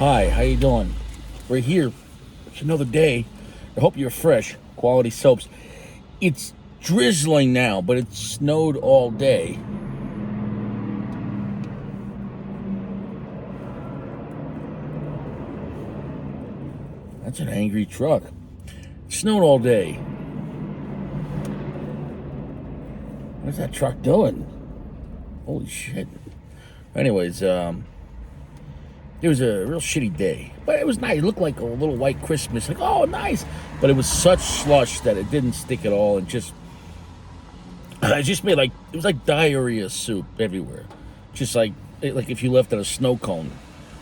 Hi, how you doing? We're here. It's another day. I hope you're fresh. Quality soaps. It's drizzling now, but it snowed all day. That's an angry truck. It snowed all day. What's that truck doing? Holy shit. Anyways, it was a real shitty day, but it was nice. It looked like a little white Christmas. Like, oh, nice. But it was such slush that it didn't stick at all. And it just made like, it was like diarrhea soup everywhere. Just like if you left it a snow cone.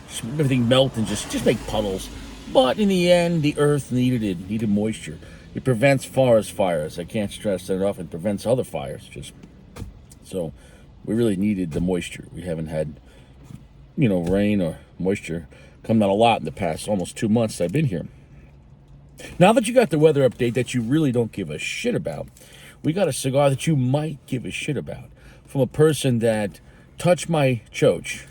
Just everything melt and just make puddles. But in the end, the earth needed moisture. It prevents forest fires. I can't stress that enough. It prevents other fires. So we really needed the moisture. We haven't had, rain or moisture come down a lot in the past almost 2 months I've been here. Now that you got the weather update that you really don't give a shit about, we got a cigar that you might give a shit about from a person that touched my choach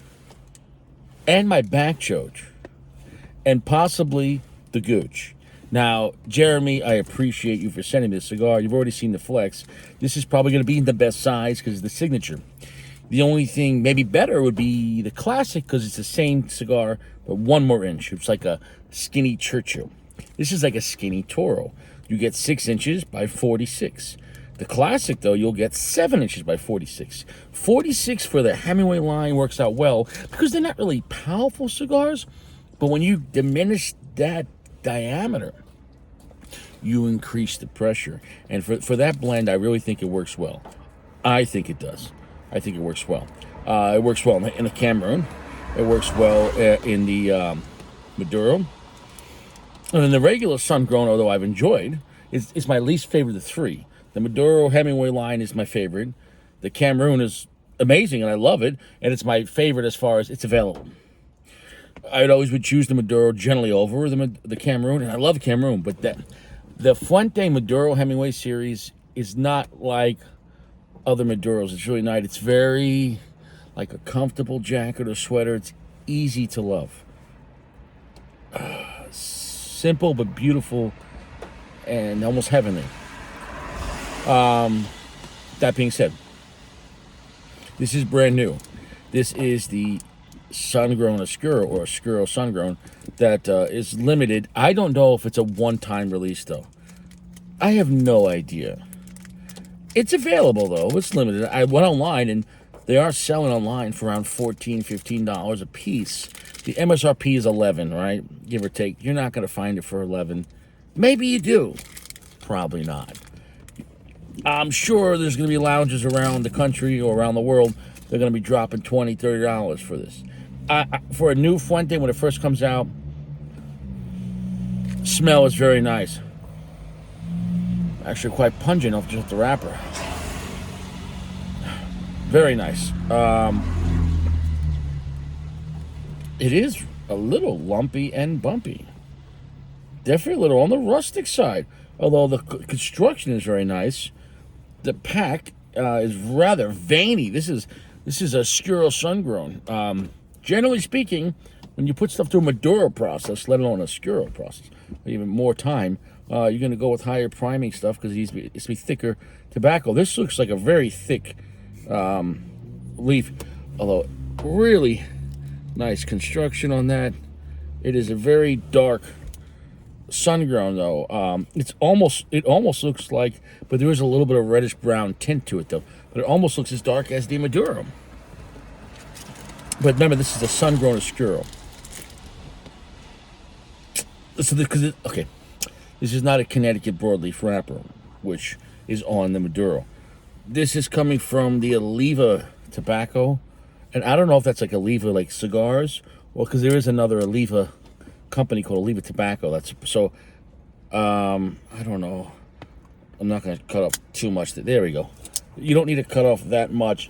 and my back choach and possibly the gooch. Now, Jeremy, I appreciate you for sending this cigar. You've already seen the flex. This is probably going to be in the best size because of the signature. The only thing maybe better would be the classic because it's the same cigar, but 1 more inch. It's like a skinny Churchill. This is like a skinny Toro. You get 6 inches by 46. The classic, though, you'll get 7 inches by 46. 46 for the Hemingway line works out well because they're not really powerful cigars, but when you diminish that diameter, you increase the pressure. And for that blend, I really think it works well. I think it does. I think it works well. It works well in the Cameroon. It works well in the Maduro. And then the regular Sungrown, although I've enjoyed, is my least favorite of the 3. The Maduro Hemingway line is my favorite. The Cameroon is amazing, and I love it. And it's my favorite as far as it's available. I would choose the Maduro generally over the Cameroon, and I love Cameroon. But the Fuente Maduro Hemingway series is not like other Maduros. It's really nice. It's very like a comfortable jacket or sweater. It's easy to love. Simple but beautiful and almost heavenly. That being said, this is brand new. This is the Sungrown Oscuro or Oscuro Sungrown that is limited. I don't know if it's a one-time release, though. I have no idea. It's available, though. It's limited. I went online, and they are selling online for around $14, $15 a piece. The MSRP is $11, right? Give or take. You're not going to find it for $11. Maybe you do. Probably not. I'm sure there's going to be lounges around the country or around the world. They're going to be dropping $20, $30 for this. For a new Fuente, when it first comes out, smell is very nice. Actually quite pungent off just the wrapper. Very nice. It is a little lumpy and bumpy. Definitely a little on the rustic side. Although the construction is very nice. The pack is rather veiny. This is a Oscuro Sungrown. Generally speaking, when you put stuff through a Maduro process, let alone a Oscuro process, or even more time, you're going to go with higher priming stuff because it's going to be thicker tobacco. This looks like a very thick leaf, although really nice construction on that. It is a very dark Sungrown, though. It almost looks like, but there is a little bit of reddish brown tint to it, though. But it almost looks as dark as the Maduro. But remember, this is the Sungrown Oscuro. So this is not a Connecticut broadleaf wrapper, which is on the Maduro. This is coming from the Oliva tobacco, and I don't know if that's like Oliva like cigars, or because there is another Oliva company called Oliva Tobacco. I don't know. I'm not going to cut off too much. There we go. You don't need to cut off that much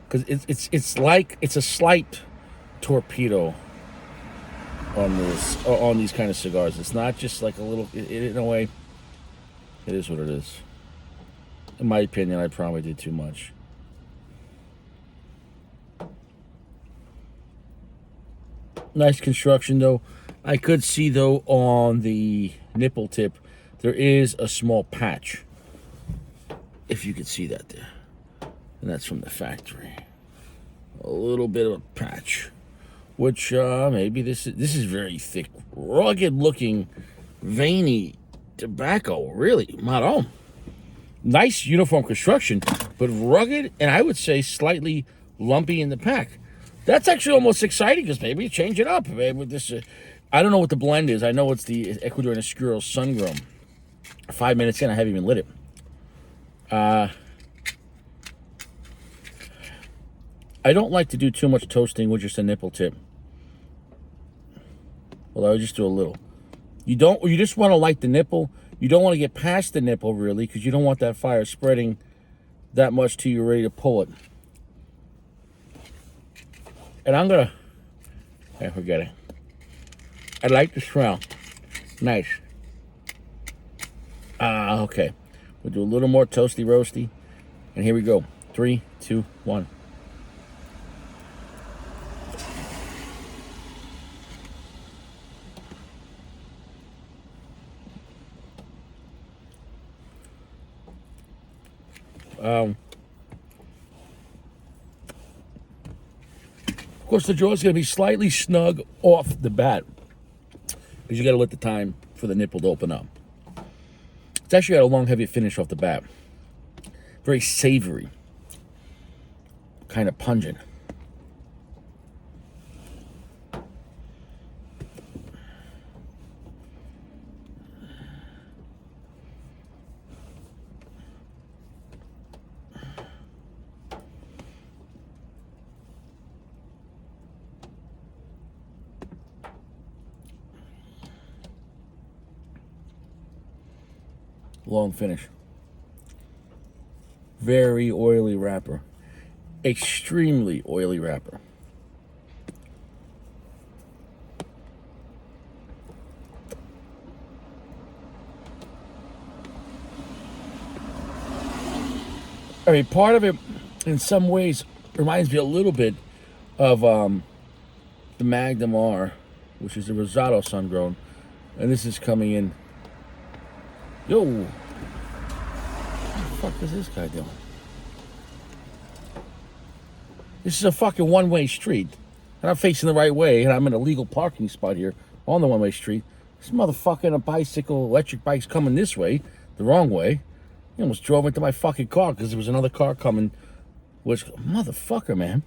because it's a slight torpedo on these kind of cigars. It's not just like a little. In a way, it is what it is. In my opinion, I probably did too much. Nice construction, though. I could see, though, on the nipple tip, there is a small patch. If you could see that there. And that's from the factory. A little bit of a patch. Which, maybe this is very thick, rugged-looking, veiny tobacco. Really, marron. Nice uniform construction, but rugged, and I would say slightly lumpy in the pack. That's actually almost exciting, because maybe change it up. Maybe with this, I don't know what the blend is. I know it's the Ecuador and Oscuro Sungrown. 5 minutes in, I haven't even lit it. I don't like to do too much toasting with just a nipple tip. Well, I would just do a little. You just want to light the nipple. You don't want to get past the nipple, really, because you don't want that fire spreading that much till you're ready to pull it. And I'm going to... forget it. I like the smell. Nice. Okay. We'll do a little more toasty roasty. And here we go. 3, 2, 1. Of course, the jaw is going to be slightly snug off the bat, because you got to let the time for the nipple to open up. It's actually got a long, heavy finish off the bat. Very savory, kind of pungent. Long finish. Very oily wrapper. Extremely oily wrapper. I mean, part of it, in some ways, reminds me a little bit of the Magnum R, which is a Rosado Sungrown. And this is coming in. Yo! What the fuck is this guy doing? This is a fucking one-way street. And I'm facing the right way, and I'm in a legal parking spot here on the one-way street. This motherfucker in a bicycle, electric bike's coming this way, the wrong way. He almost drove into my fucking car because there was another car coming. Which, motherfucker, man.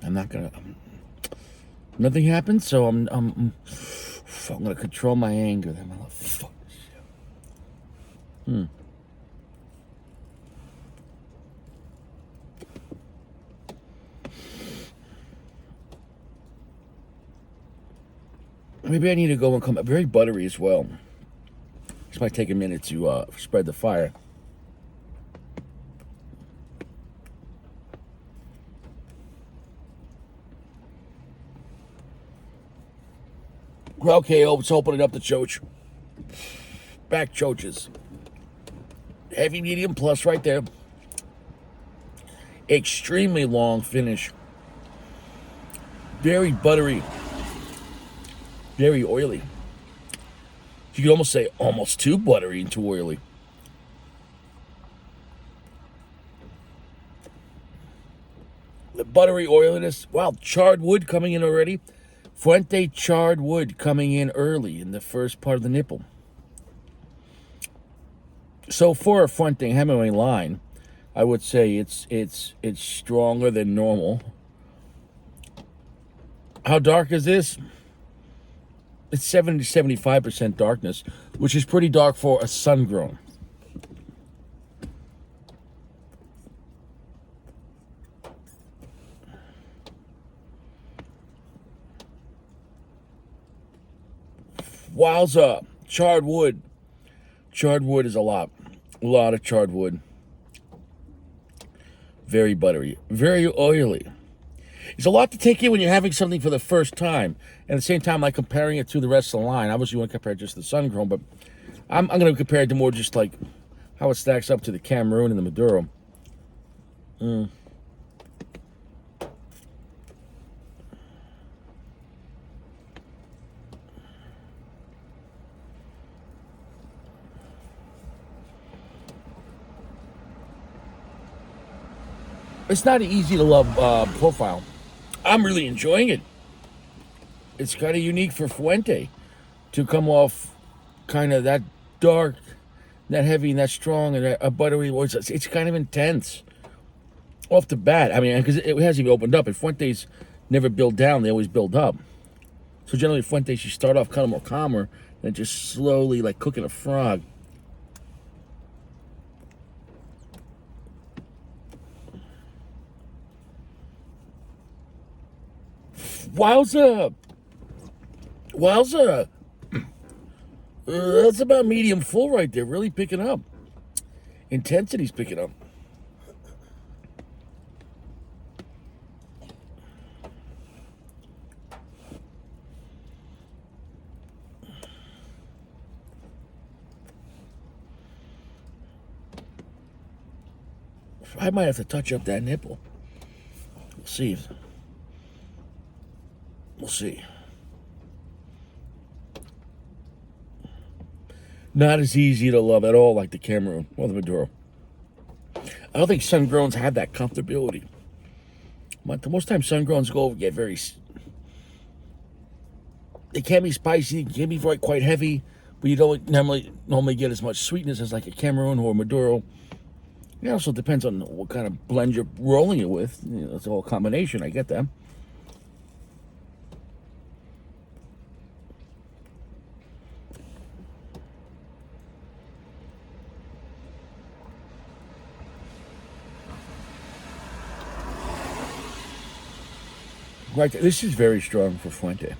I'm not gonna... nothing happened, so I'm gonna control my anger. That motherfucker. Maybe I need to go and come. Very buttery as well. This might take a minute to spread the fire. Okay, let's open it up to choach. Back choaches. Heavy, medium, plus right there. Extremely long finish. Very buttery. Very oily. You could almost say almost too buttery and too oily. The buttery oiliness. Wow, charred wood coming in already. Fuente charred wood coming in early in the first part of the nipple. So for a Fuente Hemingway line, I would say it's stronger than normal. How dark is this? It's 70 to 75% darkness, which is pretty dark for a Sungrown. Wowza, charred wood. Charred wood is a lot of charred wood. Very buttery, very oily. It's a lot to take in when you're having something for the first time. And at the same time, like comparing it to the rest of the line. Obviously, you want to compare just the Sungrown, but I'm going to compare it to more just like how it stacks up to the Cameroon and the Maduro. It's not an easy to love profile. I'm really enjoying it. It's kind of unique for Fuente to come off kind of that dark, that heavy, and that strong, and that buttery. It's kind of intense off the bat. I mean, because it hasn't even opened up. And Fuentes never build down; they always build up. So generally, Fuentes you start off kind of more calmer, and just slowly like cooking a frog. Wowza! Wowza! That's about medium full right there. Really picking up. Intensity's picking up. I might have to touch up that nipple. We'll see. We'll see. Not as easy to love at all like the Cameroon or the Maduro. I don't think Sungrowns have that comfortability. Most times Sungrowns get very... They can be spicy, can be quite heavy, but you don't normally get as much sweetness as like a Cameroon or a Maduro. It also depends on what kind of blend you're rolling it with. You know, it's all a combination, I get that. Right, this is very strong for Fuente.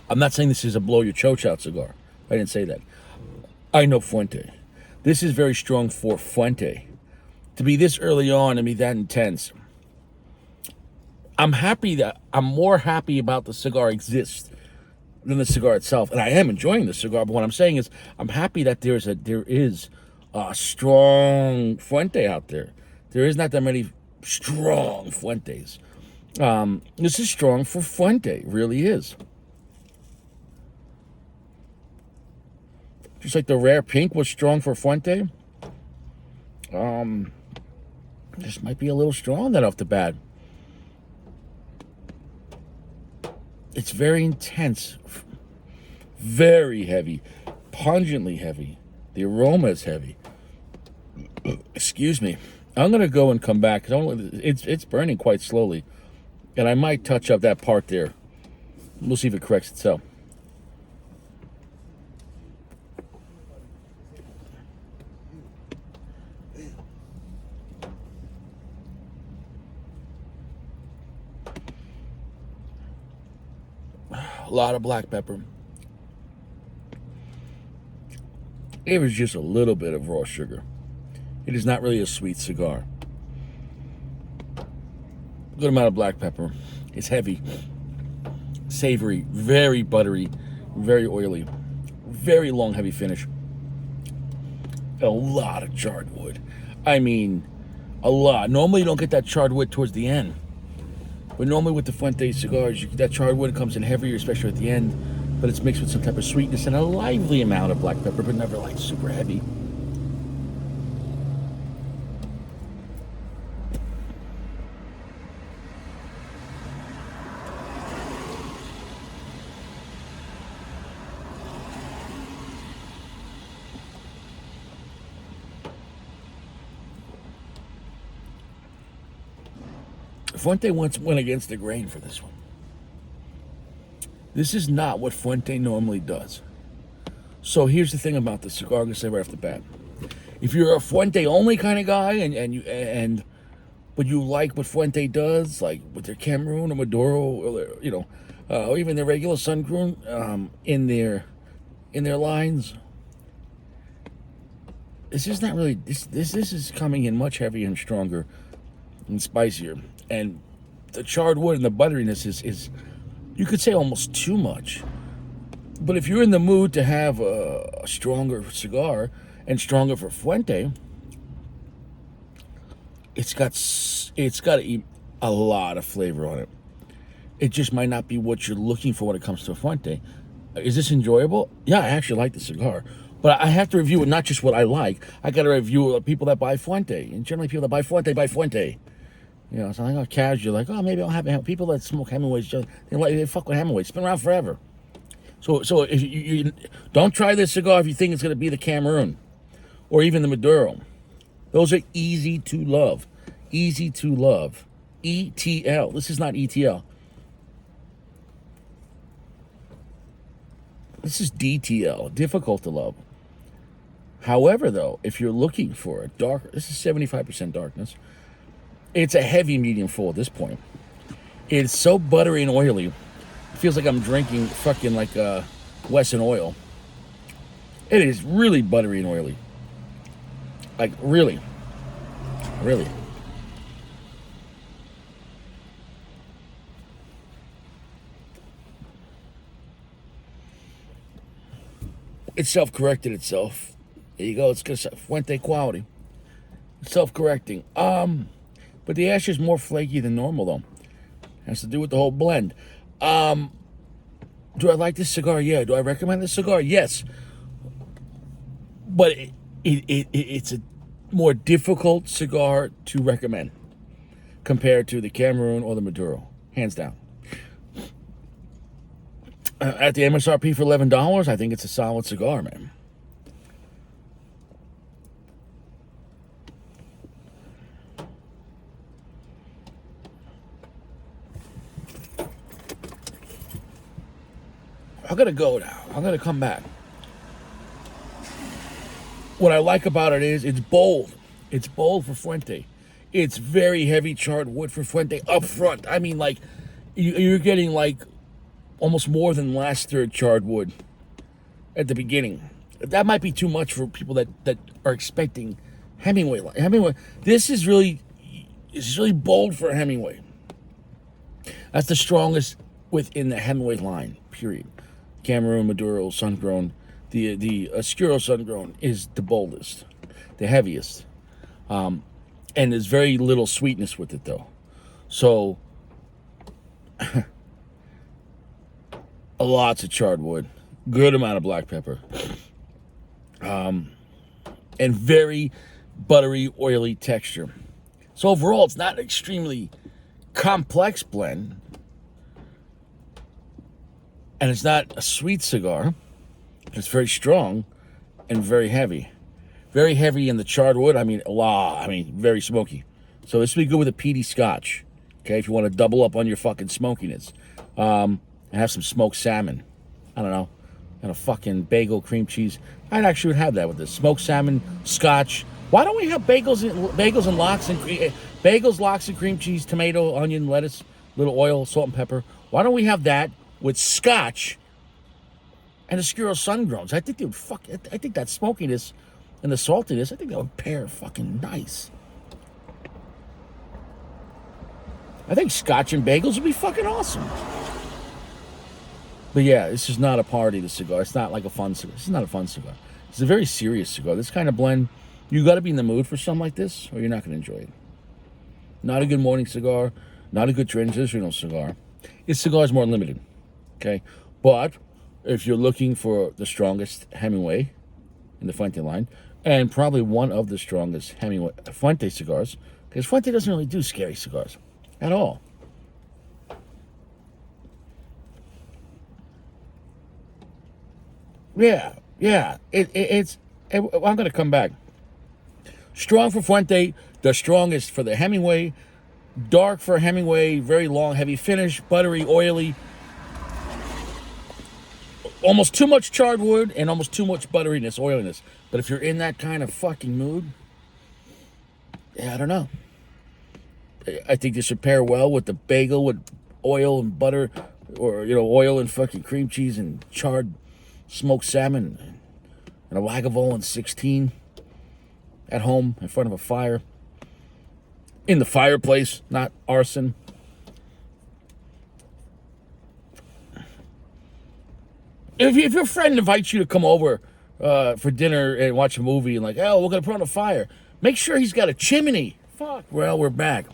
I'm not saying this is a blow your choach out cigar. I didn't say that. I know Fuente. This is very strong for Fuente. To be this early on and be that intense. I'm more happy about the cigar exists than the cigar itself. And I am enjoying the cigar, but what I'm saying is I'm happy that there is a strong Fuente out there. There is not that many strong Fuentes. This is strong for Fuente, it really is. Just like the rare pink was strong for Fuente. This might be a little strong then off the bat. It's very intense, very heavy, pungently heavy. The aroma is heavy. Excuse me. I'm gonna go and come back because it's burning quite slowly. And I might touch up that part there. We'll see if it corrects itself. A lot of black pepper. It was just a little bit of raw sugar. It is not really a sweet cigar. Good amount of black pepper. It's heavy, savory, very buttery, very oily, very long, heavy finish. A lot of charred wood. I mean, a lot. Normally you don't get that charred wood towards the end. But normally with the Fuente cigars, that charred wood comes in heavier, especially at the end. But it's mixed with some type of sweetness and a lively amount of black pepper, but never like super heavy. Fuente once went against the grain for this one. This is not what Fuente normally does. So here's the thing about the cigar. I'm gonna say right off the bat: if you're a Fuente only kind of guy, but you like what Fuente does, like with their Cameroon or Maduro, or or even their regular Sungrown in their lines, this is not really. This is coming in much heavier and stronger and spicier. And the charred wood and the butteriness is you could say almost too much. But if you're in the mood to have a stronger cigar and stronger for Fuente, it's got a lot of flavor on it. It just might not be what you're looking for when it comes to Fuente. Is this enjoyable? Yeah, I actually like the cigar. But I have to review it, not just what I like. I got to review people that buy Fuente. And generally people that buy Fuente buy Fuente. You know, so I go casual, like, oh, maybe I'll have it. People that smoke Hemingways, they fuck with Hemingway. It's been around forever. So if you don't try this cigar if you think it's going to be the Cameroon or even the Maduro. Those are easy to love. Easy to love. ETL. This is not ETL. This is DTL. Difficult to love. However, though, if you're looking for a darker, this is 75% darkness. It's a heavy medium full at this point. It's so buttery and oily. It feels like I'm drinking fucking like Wesson oil. It is really buttery and oily. Like, really. Really. It self-corrected itself. There you go. It's good Fuente quality. Self-correcting. But the ash is more flaky than normal, though. Has to do with the whole blend. Do I like this cigar? Yeah. Do I recommend this cigar? Yes. But it's a more difficult cigar to recommend compared to the Cameroon or the Maduro. Hands down. At the MSRP for $11, I think it's a solid cigar, man. I'm going to go now. I'm going to come back. What I like about it is it's bold. It's bold for Fuente. It's very heavy charred wood for Fuente up front. I mean, like, you're getting, like, almost more than last third charred wood at the beginning. That might be too much for people that are expecting Hemingway. This is really bold for Hemingway. That's the strongest within the Hemingway line, period. Cameroon, Maduro, Sungrown. The Oscuro Sungrown is the boldest, the heaviest. And there's very little sweetness with it, though. So, lots of charred wood, good amount of black pepper, and very buttery, oily texture. So overall, it's not an extremely complex blend, and it's not a sweet cigar. It's very strong and very heavy. Very heavy in the charred wood. I mean, very smoky. So this would be good with a peaty scotch, okay, if you want to double up on your fucking smokiness. And have some smoked salmon. I don't know. And a fucking bagel, cream cheese. I'd actually would have that with this. Smoked salmon, scotch. Why don't we have bagels and lox and bagels, lox and cream cheese, tomato, onion, lettuce, little oil, salt and pepper? Why don't we have that with scotch and Oscuro Sungrowns? I think they would I think that smokiness and the saltiness, I think that would pair fucking nice. I think scotch and bagels would be fucking awesome. But yeah, this is not a party, this cigar. It's not like a fun cigar. This is not a fun cigar. It's a very serious cigar. This kind of blend, you got to be in the mood for something like this, or you're not going to enjoy it. Not a good morning cigar. Not a good transitional cigar. This cigar is more limited, okay? But if you're looking for the strongest Hemingway in the Fuente line, and probably one of the strongest Hemingway Fuente cigars, because Fuente doesn't really do scary cigars at all. Yeah. I'm going to come back. Strong for Fuente, the strongest for the Hemingway, dark for Hemingway, very long, heavy finish, buttery, oily, almost too much charred wood and almost too much butteriness, oiliness. But if you're in that kind of fucking mood, yeah, I don't know. I think this should pair well with the bagel with oil and butter, or, oil and fucking cream cheese and charred smoked salmon and a Lagavulin 16 at home in front of a fire. In the fireplace, not arson. If your friend invites you to come over for dinner and watch a movie and we're going to put on a fire, make sure he's got a chimney. Fuck, well, we're back.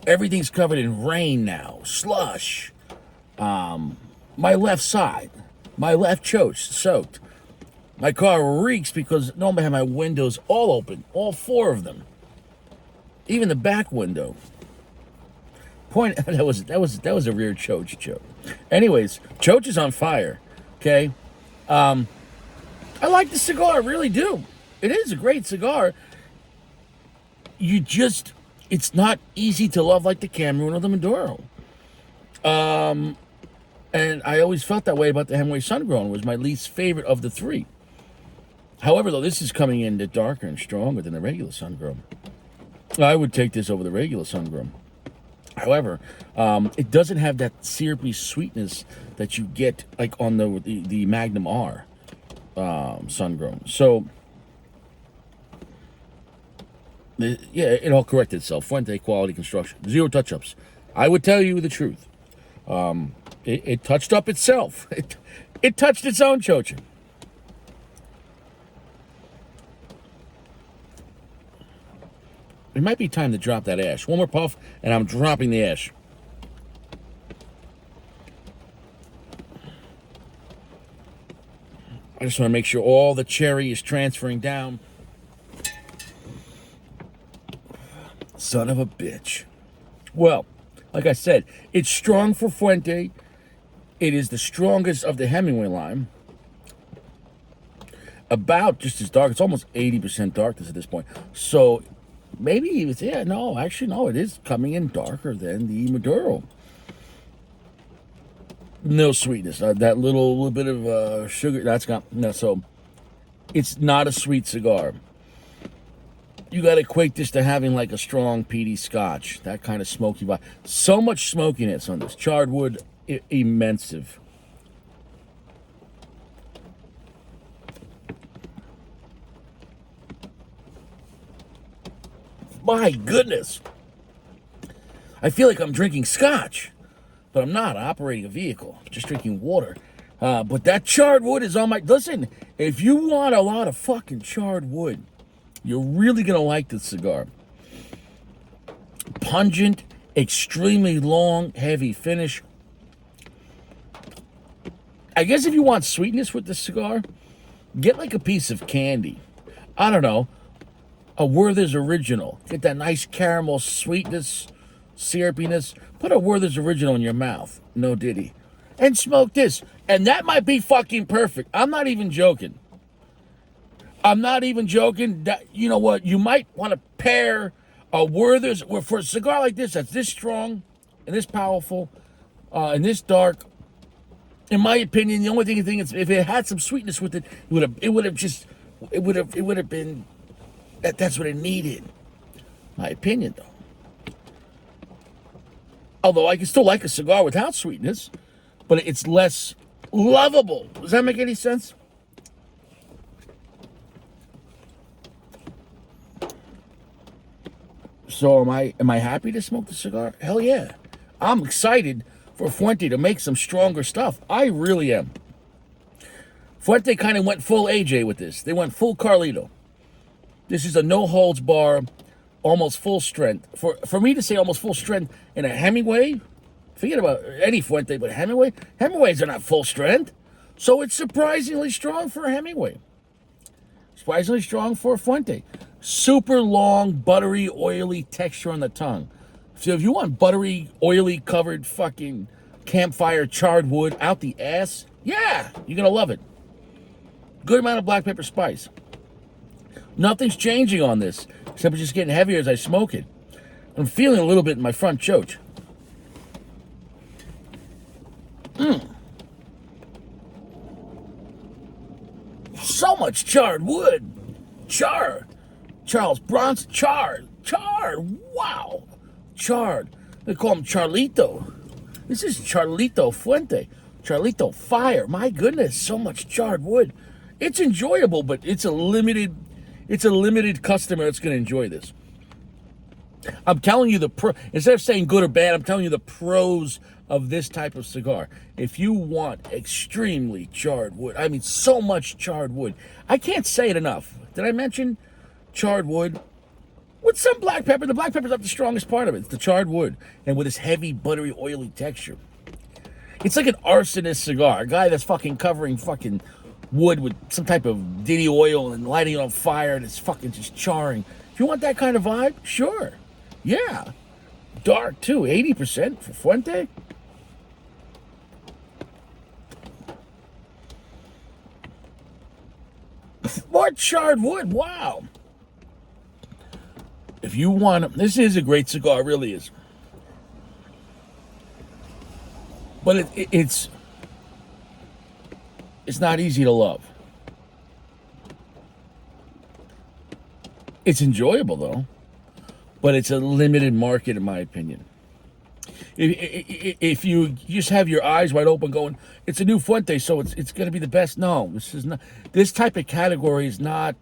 Everything's covered in rain now, slush. My left side, my left choke soaked. My car reeks because normally I have my windows all open, all 4 of them, even the back window. That was a rear Choach joke. Anyways, Choach is on fire. Okay, I like the cigar, I really do. It is a great cigar. It's not easy to love like the Cameroon or the Maduro. And I always felt that way about the Hemingway Sungrown. It was my least favorite of the 3. However, though, this is coming in darker and stronger than the regular Sungrown. I would take this over the regular Sungrown. However, it doesn't have that syrupy sweetness that you get like on the Magnum R Sungrown. So, yeah, it all corrected itself. Fuente quality construction, 0 touch-ups. I would tell you the truth. It touched up itself. It touched its own choaching. It might be time to drop that ash. One more puff, and I'm dropping the ash. I just want to make sure all the cherry is transferring down. Son of a bitch. Well, like I said, it's strong for Fuente. It is the strongest of the Hemingway line. About just as dark. It's almost 80% darkness at this point. So maybe it's, yeah, no, actually, no, it is coming in darker than the Maduro. No sweetness. That little bit of sugar, that's got, no, so it's not a sweet cigar. You got to equate this to having like a strong peaty scotch, that kind of smoky vibe. So much smokiness on this. Charred wood, immensive. My goodness. I feel like I'm drinking scotch, but I'm not. I'm operating a vehicle. I'm just drinking water. But that charred wood is on my... Listen, if you want a lot of fucking charred wood, you're really going to like this cigar. Pungent, extremely long, heavy finish. I guess if you want sweetness with this cigar, get like a piece of candy. I don't know. A Werther's Original. Get that nice caramel sweetness, syrupiness. Put a Werther's Original in your mouth. No diddy. And smoke this. And that might be fucking perfect. I'm not even joking. That, you know what? You might want to pair a Werther's for a cigar like this that's this strong and this powerful and this dark. In my opinion, the only thing is if it had some sweetness with it, it would have been that's what it needed. My opinion, though. Although I can still like a cigar without sweetness, but it's less lovable. Does that make any sense? So am I happy to smoke the cigar? Hell yeah. I'm excited for Fuente to make some stronger stuff. I really am. Fuente kind of went full AJ with this. They went full Carlito. This is a no-holds-bar, almost full strength. For me to say almost full strength in a Hemingway, forget about any Fuente, but Hemingways are not full strength. So it's surprisingly strong for a Hemingway. Surprisingly strong for a Fuente. Super long, buttery, oily texture on the tongue. So if you want buttery, oily, covered fucking campfire charred wood out the ass, yeah, you're going to love it. Good amount of black pepper spice. Nothing's changing on this, except it's just getting heavier as I smoke it. I'm feeling a little bit in my front choke. So much charred wood. Charles Bronson, charred, wow. Charred. They call him Charrlito. This is Charrlito Fuente. Charrlito Fire. My goodness, so much charred wood. It's enjoyable, but it's a limited customer that's going to enjoy this. I'm telling you instead of saying good or bad, I'm telling you the pros of this type of cigar. If you want extremely charred wood, I mean so much charred wood. I can't say it enough. Did I mention charred wood? With some black pepper, the black pepper's not the strongest part of it. It's the charred wood. And with this heavy, buttery, oily texture. It's like an arsonist cigar. A guy that's fucking covering fucking wood with some type of ditty oil and lighting it on fire and it's fucking just charring. If you want that kind of vibe, sure. Yeah. Dark too, 80% for Fuente. More charred wood, wow. If you want, this is a great cigar, it really is. But it's not easy to love. It's enjoyable though, but it's a limited market in my opinion. If you just have your eyes wide open going, it's a new Fuente, so it's going to be the best. No, this is not. This type of category is not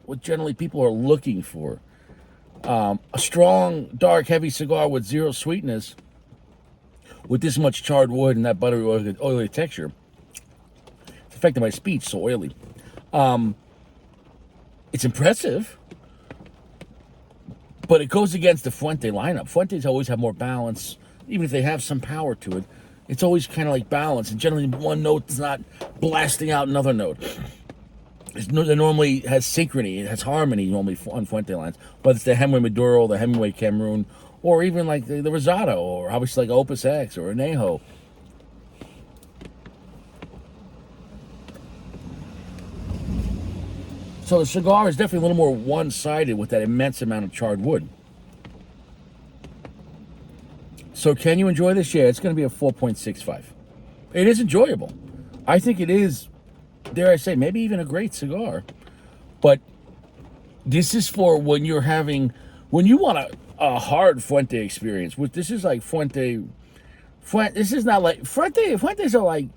what generally people are looking for. A strong, dark, heavy cigar with zero sweetness, with this much charred wood and that buttery, oily texture. It's affecting my speech, so oily. It's impressive, but it goes against the Fuente lineup. Fuentes always have more balance. Even if they have some power to it, it's always kind of like balance. And generally, one note is not blasting out another note. It normally has synchrony. It has harmony normally on Fuente lines. Whether it's the Hemingway Maduro, the Hemingway Cameroon, or even like the Rosado, or obviously like Opus X or Anejo. So the cigar is definitely a little more one-sided with that immense amount of charred wood. So can you enjoy this? Yeah, it's going to be a 4.65. It is enjoyable. I think it is, dare I say, maybe even a great cigar. But this is for when you're when you want a hard Fuente experience. This is like Fuente. This is not like, Fuentes are like,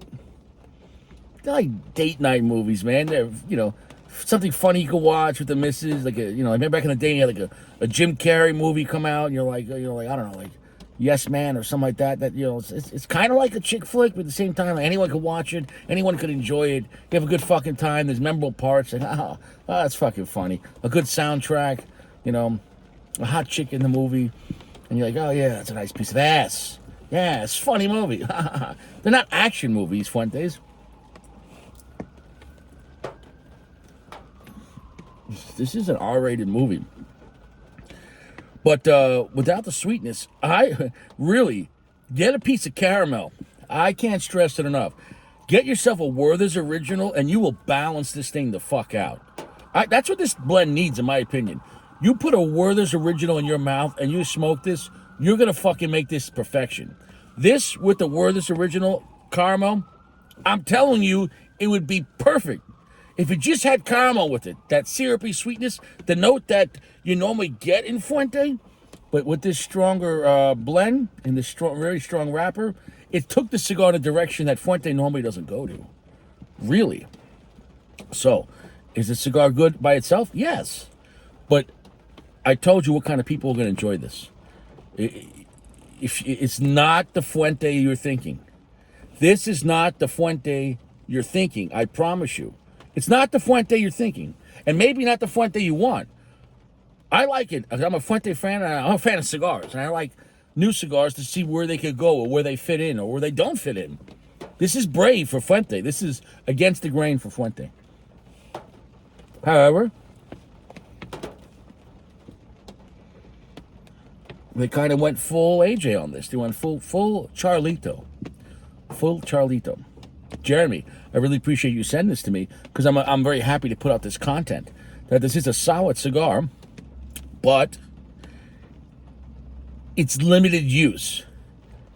they're like date night movies, man. They're, something funny you can watch with the missus. Like, I remember back in the day, you had like a Jim Carrey movie come out, and you're like, I don't know, like, Yes Man or something like that. That it's kind of like a chick flick, but at the same time, like, anyone could watch it, anyone could enjoy it. You have a good fucking time. There's memorable parts. Like, that's fucking funny. A good soundtrack. A hot chick in the movie, and you're like, oh yeah, that's a nice piece of ass. Yeah, it's a funny movie. They're not action movies, Fuentes. This is an R-rated movie. But without the sweetness, I really get a piece of caramel. I can't stress it enough. Get yourself a Werther's Original, and you will balance this thing the fuck out. That's what this blend needs, in my opinion. You put a Werther's Original in your mouth, and you smoke this, you're going to fucking make this perfection. This, with the Werther's Original caramel, I'm telling you, it would be perfect. If it just had caramel with it, that syrupy sweetness, the note that you normally get in Fuente, but with this stronger blend and this very strong wrapper, it took the cigar in a direction that Fuente normally doesn't go to. Really. So, is the cigar good by itself? Yes. But I told you what kind of people are going to enjoy this. If it's not the Fuente you're thinking. This is not the Fuente you're thinking, I promise you. It's not the Fuente you're thinking, and maybe not the Fuente you want. I like it. I'm a Fuente fan, and I'm a fan of cigars, and I like new cigars to see where they could go, or where they fit in, or where they don't fit in. This is brave for Fuente. This is against the grain for Fuente. However, they kind of went full AJ on this. They went full charrlito. Full charrlito. Jeremy, I really appreciate you sending this to me, because I'm very happy to put out this content. That this is a solid cigar, but it's limited use.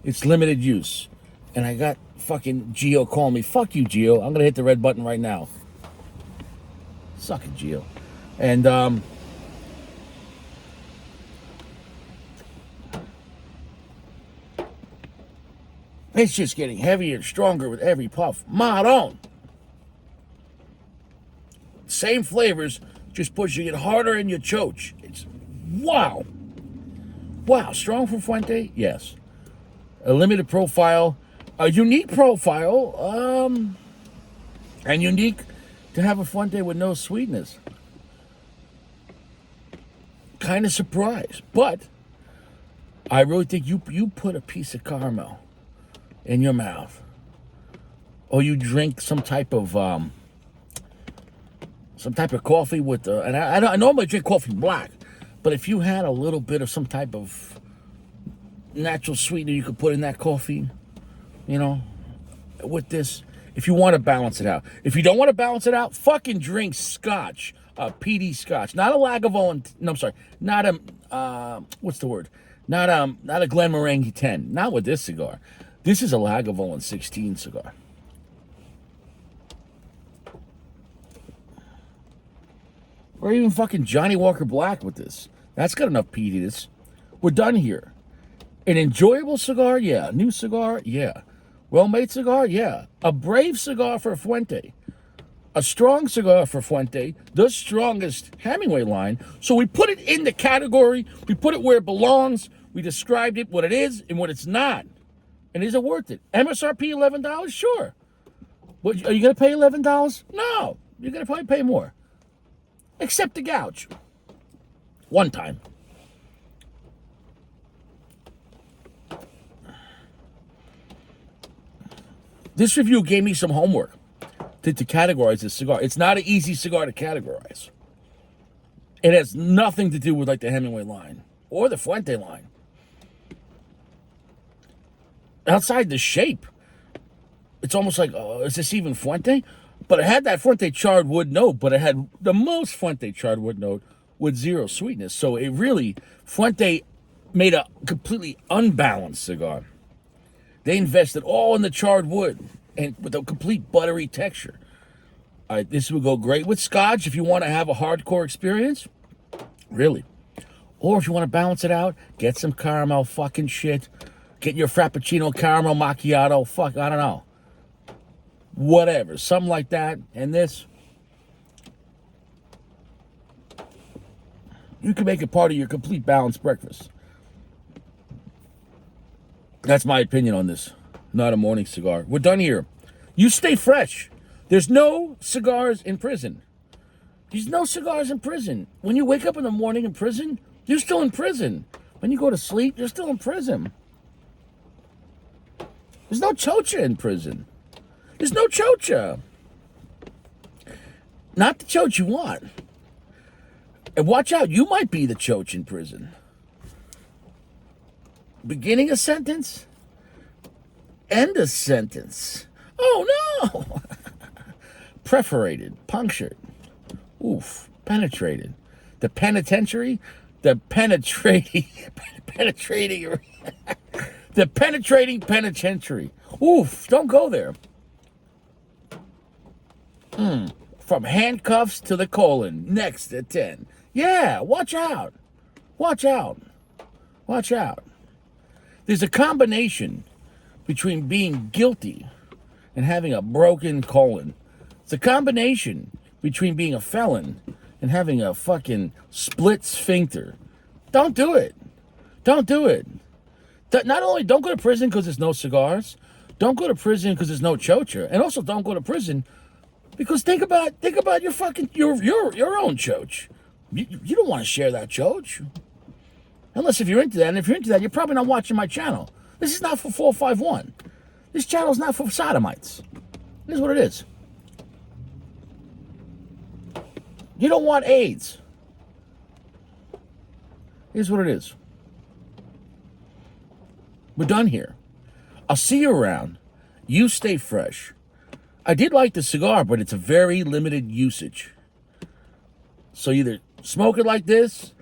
It's limited use. And I got fucking Gio calling me. Fuck you, Gio. I'm going to hit the red button right now. Suck it, Gio. And, it's just getting heavier and stronger with every puff. Maron. Same flavors, just pushing it harder in your choach. It's wow. Wow, strong for Fuente? Yes. A limited profile, a unique profile, and unique to have a Fuente with no sweetness. Kind of surprised, but I really think you put a piece of caramel in your mouth, or you drink some type of some type of coffee with, and I normally drink coffee black, but if you had a little bit of some type of natural sweetener you could put in that coffee, you know, with this, if you want to balance it out. If you don't want to balance it out, fucking drink scotch, PD scotch, not a Lagavulin. No, I'm sorry, not a what's the word? Not a Glenmorangie 10. Not with this cigar. This is a Lagavulin 16 cigar. Or even fucking Johnny Walker Black with this. That's got enough peatiness. We're done here. An enjoyable cigar? Yeah. New cigar? Yeah. Well-made cigar? Yeah. A brave cigar for Fuente. A strong cigar for Fuente. The strongest Hemingway line. So we put it in the category. We put it where it belongs. We described it, what it is and what it's not. And is it worth it? MSRP $11? Sure. What, are you going to pay $11? No. You're going to probably pay more. Except the gouge. One time. This review gave me some homework to categorize this cigar. It's not an easy cigar to categorize. It has nothing to do with like the Hemingway line or the Fuente line. Outside the shape, it's almost like, is this even Fuente? But it had that Fuente charred wood note, but it had the most Fuente charred wood note with zero sweetness. So it really, Fuente made a completely unbalanced cigar. They invested all in the charred wood and with a complete buttery texture. All right, this would go great with scotch if you want to have a hardcore experience. Really. Or if you want to balance it out, get some caramel fucking shit. Get your Frappuccino caramel macchiato. Fuck, I don't know. Whatever, something like that. And this, you can make it part of your complete balanced breakfast. That's my opinion on this. Not a morning cigar. We're done here. You stay fresh. There's no cigars in prison. There's no cigars in prison. When you wake up in the morning in prison, you're still in prison. When you go to sleep, you're still in prison. There's no chocha in prison. There's no chocha. Not the choach you want. And watch out, you might be the choach in prison. Beginning a sentence, end a sentence. Oh no! Perforated, punctured. Oof, penetrated. The penitentiary, the penetrating, the penetrating penitentiary. Oof, don't go there. From handcuffs to the colon, next at 10. Yeah, watch out. Watch out. Watch out. There's a combination between being guilty and having a broken colon. It's a combination between being a felon and having a fucking split sphincter. Don't do it. Don't do it. Not only don't go to prison because there's no cigars, don't go to prison because there's no chocha, and also don't go to prison because think about your fucking your own choach. You don't want to share that choach. Unless if you're into that, and if you're into that, you're probably not watching my channel. This is not for 451. This channel is not for sodomites. This is what it is. You don't want AIDS. Here's what it is. We're done here. I'll see you around. You stay fresh. I did like the cigar, but it's a very limited usage. So either smoke it like this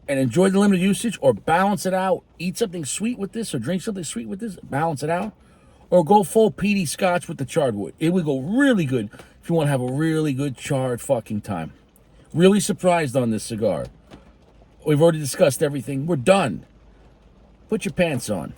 and enjoy the limited usage, or balance it out. Eat something sweet with this, or drink something sweet with this, balance it out. Or go full peaty scotch with the charred wood. It would go really good if you want to have a really good charred fucking time. Really surprised on this cigar. We've already discussed everything. We're done. Put your pants on.